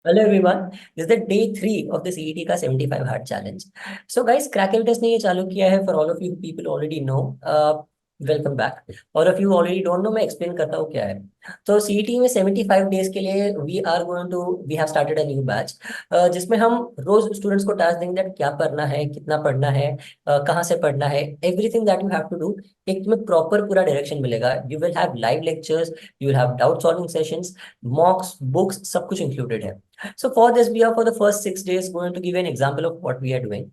Hello everyone, this is the day 3 of the CET का 75 hard challenge. So guys, Cracker Test ने ये चालू किया है for all of you people already know. Welcome back. और of you already don't know, मैं explain करता हूँ क्या है. तो सीईटी में 75 डेज के लिए we have started a new batch, जिसमें हम रोज स्टूडेंट्स को टास्क देंगे दैट क्या पढ़ना है, कितना पढ़ना है, कहाँ से पढ़ना है, everything that you have to do. एक तुम्हें प्रॉपर पूरा डायरेक्शन मिलेगा. You will have live lectures, you will have doubt solving sessions, mocks, books, सब कुछ इंक्लूडेड है. So for this, we are for the first 6 days going to give an example of what we are doing.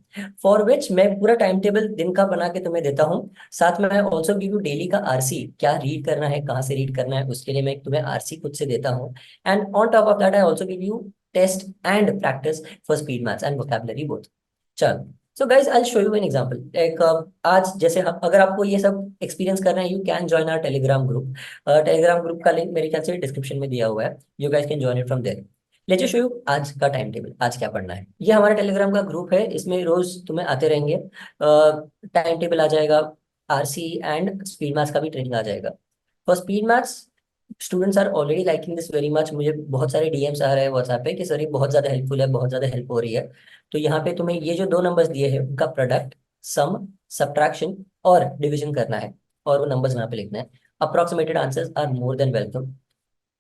For which मैं पूरा time table दिन का बना के तुम्हें देता हूँ. साथ में मैं ऑल्सो गिव यू डेली का आरसी, क्या रीड करना है, कहाँ से रीड करना है, उसके लिए मैं तुम्हें आरसी खुद से देता हूँ. And on top of that I also give you test and practice for speed maths and vocabulary both. चल. So guys I show you an example. एक आज जैसे अगर आपको ये सब एक्सपीरियंस करना है, you can join our Telegram group. Telegram group का लिंक मेरे ख्याल से डिस्क्रिप्शन में दिया हुआ है. You guys can join it from there. Let's show you आज का टाइम टेबल, आज क्या पढ़ना है. ये हमारा टेलीग्राम का ग्रुप है, इसमें रोज तुम्हें आते रहेंगे. टाइम टेबल आ जाएगा, आरसी एंड स्पीड मैथ्स का भी ट्रेनिंग आ जाएगा. For speed maths, students are already liking this very much. मुझे बहुत सारे डीएम्स आ रहे हैं व्हाट्सएप पे कि सर ये बहुत ज्यादा हेल्पफुल है, बहुत ज्यादा हेल्प हो रही है. तो यहाँ पे तुम्हें ये जो दो नंबर्स दिए हैं उनका प्रोडक्ट, सम, सब्ट्रैक्शन और डिवीजन करना है, और वो नंबर्स यहाँ पे लिखना है. Approximated answers are more than welcome.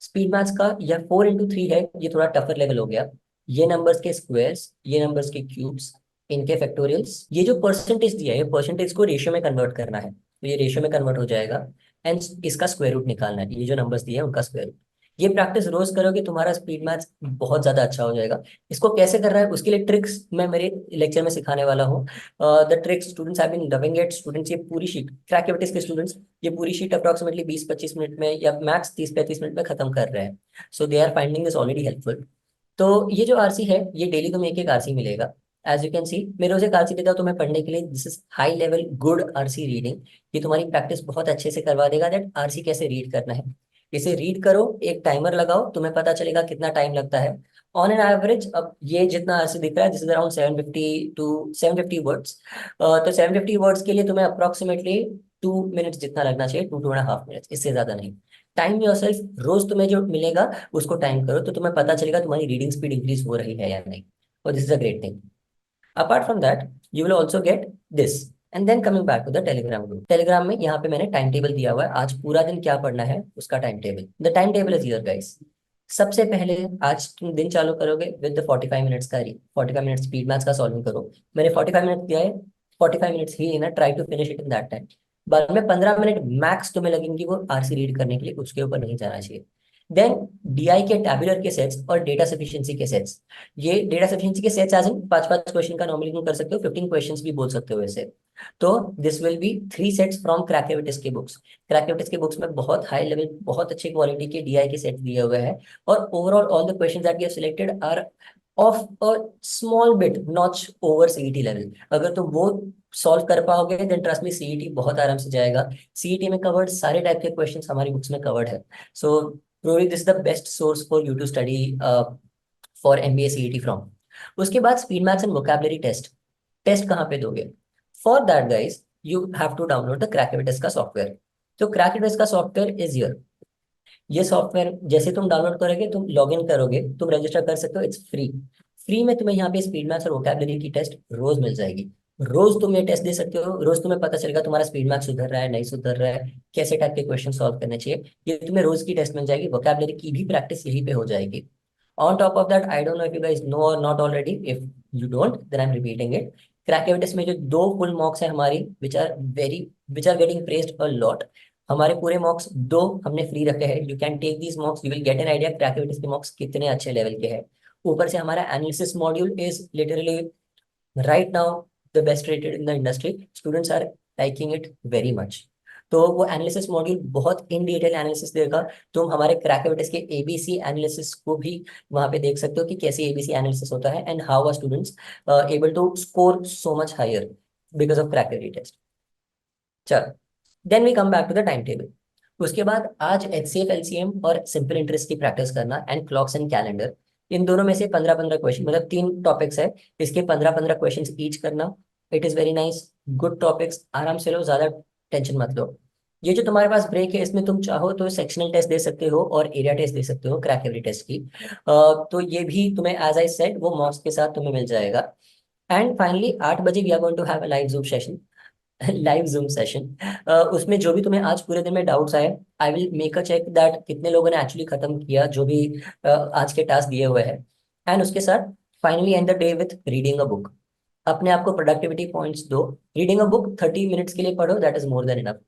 Speed maths का यह 4x3 है, ये थोड़ा टफर लेवल हो गया. ये नंबर्स के स्क्वायर्स, ये नंबर्स के क्यूब्स, इनके फैक्टोरियल्स, ये जो परसेंटेज दिया है परसेंटेज को रेशियो में कन्वर्ट करना है, तो ये रेशियो में कन्वर्ट हो जाएगा. एंड इसका स्क्वायर रूट निकालना है, ये जो नंबर्स दिए हैं उनका स्क्वायर रूट. ये प्रैक्टिस रोज करोगे, तुम्हारा स्पीड मैथ्स बहुत ज्यादा अच्छा हो जाएगा. इसको कैसे करना है उसके लिए ट्रिक्स मैं मेरे लेक्चर में सिखाने वाला हूँ. The tricks students have been loving it. Students ये पूरी शीट, क्रैक के स्टूडेंट्स ये पूरी शीट अप्रोक्सीमेटली 20-25 मिनट में या मैक्स 30-35 मिनट में खत्म कर रहे हैं. So they are finding this already helpful. तो ये जो आरसी है, ये डेली तुम्हें एक एक आरसी मिलेगा. एज यू कैन सी, मैं रोज एक आरसी देता हूँ तुम्हें पढ़ने के लिए. This is high level good RC reading. ये तुम्हारी प्रैक्टिस बहुत अच्छे से करवा देगा दैट आरसी कैसे रीड करना है. इसे रीड करो, एक टाइमर लगाओ, तुम्हें पता चलेगा कितना टाइम लगता है. ऑन एन एवरेज, अब ये जितना आरसी दिख रहा है, दिस इज अराउंड 750 वर्ड्स. तो 750 वर्ड्स के लिए तुम्हें अप्रोक्सीमेटली 2 मिनट्स जितना लगना चाहिए, 2-2.5 मिनट्स, इससे ज्यादा नहीं. टाइम योरसेल्फ, रोज तुम्हें जो मिलेगा उसको टाइम करो, तो तुम्हें पता चलेगा तुम्हारी रीडिंग स्पीड इंक्रीज हो रही है या नहीं. और this is a great thing. Apart from that, you will also get this. And then coming back to the Telegram group. Telegram में यहाँ पे मैंने टाइम टेबल दिया हुआ है, आज पूरा दिन क्या पढ़ना है उसका time table. The time table is here guys. सबसे पहले आज तुम दिन चालू करोगे विद द 45 मिनट्स का 45 मिनट स्पीड मैथ्स का सॉल्विंग करो. मैंने 45 मिनट दिया है, 45 मिनट्स ही लेना, try to finish it in that time. बाद में 15 मिनट मैक्स तुम्हें लगेंगे वो आरसी रीड करने के लिए, उसके ऊपर नहीं जाना चाहिए. देन डीआई के टैबुलर के सेट्स और डेटा सफिशिएंसी के सेट्स. ये डेटा सफिशिएंसी के सेट्स आज 5-5 क्वेश्चन का नॉर्मली तुम कर सकते हो, 15 क्वेश्चंस भी बोल सकते हो वैसे. तो this will be 3 sets from क्रैकेविटिस के बुक्स. क्रैकेविटिस के बुक्स में बहुत हाई लेवल, बहुत अच्छी क्वालिटी के डीआई के सेट दिए हुए हैं. और overall all the questions that we have selected are of a small bit notch over CET level. अगर तुम वो सॉल्व कर पाओगे देन ट्रस्ट मी, सीईटी बहुत आराम से जाएगा. सीईटी में कवर्ड सारे टाइप के क्वेश्चंस हमारी बुक्स में कवर्ड है. So probably this is the best source for you to study for MBA CET from. उसके बाद speed maths and vocabulary test. Test कहाँ पे दोगे? For that guys, you have to download the क्रैकेविटिस का software. तो क्रैकेविटिस का सॉफ्टवेयर इज हियर. ये सॉफ्टवेयर जैसे तुम डाउनलोड करोगे, तुम लॉग इन करोगे, तुम रजिस्टर कर सकते हो, इट्स फ्री. फ्री में तुम्हें यहाँ पे स्पीड मैथ्स और वोकैबुलरी की टेस्ट रोज मिल जाएगी. रोज तुम ये टेस्ट दे सकते हो, रोज तुम्हें पता चलेगा तुम्हारा स्पीड मैथ्स सुधर रहा है नहीं सुधर रहा है, कैसे टाइप के क्वेश्चन सॉल्व करने चाहिए. ये तुम्हें रोज की टेस्ट मिल जाएगी. वोकैबुलरी की भी प्रैक्टिस यहीं पे हो जाएगी. On top of that, I don't know if you guys know or not already. If you don't then I am repeating it. क्रैकेविटिस में जो दो फुल मॉक्स है हमारी, which are getting praised a lot. हमारे पूरे मॉक्स दो हमने फ्री रखे हैं. You can take these mocks, you will get an idea क्रैकेविटिस के मॉक्स कितने अच्छे लेवल के हैं. ऊपर से हमारा analysis module is literally right now the best rated in the industry. Students are liking it very much. तो वो एनालिसिस मॉड्यूल बहुत इन डिटेल एनालिसिस देगा. तुम हमारे क्रैकेविटिस के एबीसी एनालिसिस को भी वहां पे देख सकते हो कि कैसे एबीसी एनालिसिस होता है and how are students able to score so much higher because of क्रैकेविटी. चलो, then we come back to the time table. उसके बाद आज एचसीएफ एलसीएम और सिंपल इंटरेस्ट की प्रैक्टिस करना एंड क्लॉक्स एंड कैलेंडर. इन दोनों में से 15-15 क्वेश्चन, मतलब 3 टॉपिक्स है, इसके 15-15 क्वेश्चन ईच करना. It is very nice, good topics, आराम से लो, ज्यादा टेंशन मत लो. ये जो तुम्हारे पास ब्रेक है, इसमें तुम चाहो तो सेक्शनल टेस्ट दे सकते हो और एरिया टेस्ट दे सकते हो, क्रैक एवरी टेस्ट की। तो ये भी तुम्हें, एज आई सेड, वो मॉक्स के साथ तुम्हें मिल जाएगा। एंड फाइनली 8 बजे we are going to have a live Zoom session. Live Zoom session. उसमें जो भी तुम्हें आज पूरे दिन में डाउट्स आए, I will make a check that कितने लोगों ने एक्चुअली खत्म किया जो भी आज के टास्क दिए हुए हैं। एंड उसके साथ finally and the day with reading a book. अपने आप को प्रोडक्टिविटी पॉइंट्स दो। रीडिंग अ बुक 30 मिनट्स के लिए पढ़ो, that is more than enough.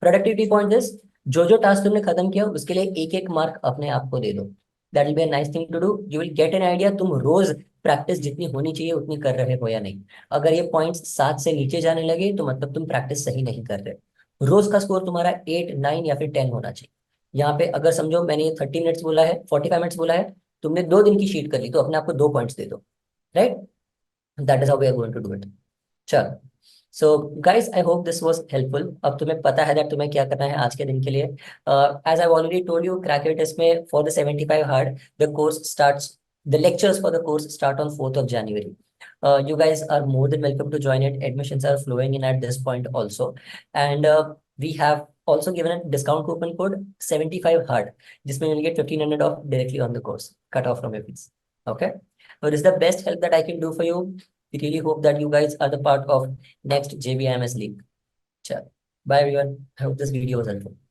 Productivity point is, जो जो टास्क तुमने खत्म किया उसके लिए एक एक मार्क अपने आप को दे दो। That will be a nice thing to do. You will get an idea तुम रोज प्रैक्टिस जितनी होनी चाहिए उतनी कर रहे हो या नहीं। अगर ये पॉइंट्स 7 से नीचे जाने लगे तो मतलब तुम प्रैक्टिस सही नहीं कर रहे। रोज का स्कोर तुम्हारा 8, 9 या फिर 10 होना चाहिए। यहाँ पे अगर समझो मैंने ये 30 मिनट्स बोला है, 45 मिनट्स बोला है, तुमने 2 दिन की शीट कर ली, तो अपने आप को 2 पॉइंट्स दे दो। Right? That is how we are going to do it. चलो। So guys, I hope this was helpful. अब तुम्हें पता है दैट तुम्हें क्या करना है आज के दिन के लिए। As I already told you, क्रैकर टेस्ट में for the 75 hard, the course starts, the lectures for the course start on 4th of January. You guys are more than welcome to join it. Admissions are flowing in at this point also. And we have also given a discount coupon code 75 hard, जिसमें you'll get 1500 off directly on the course, cut off from your fees. Okay? So this is the best help that I can do for you. We really hope that you guys are the part of next JBIMS League. Ciao. Bye everyone. I hope this video was helpful.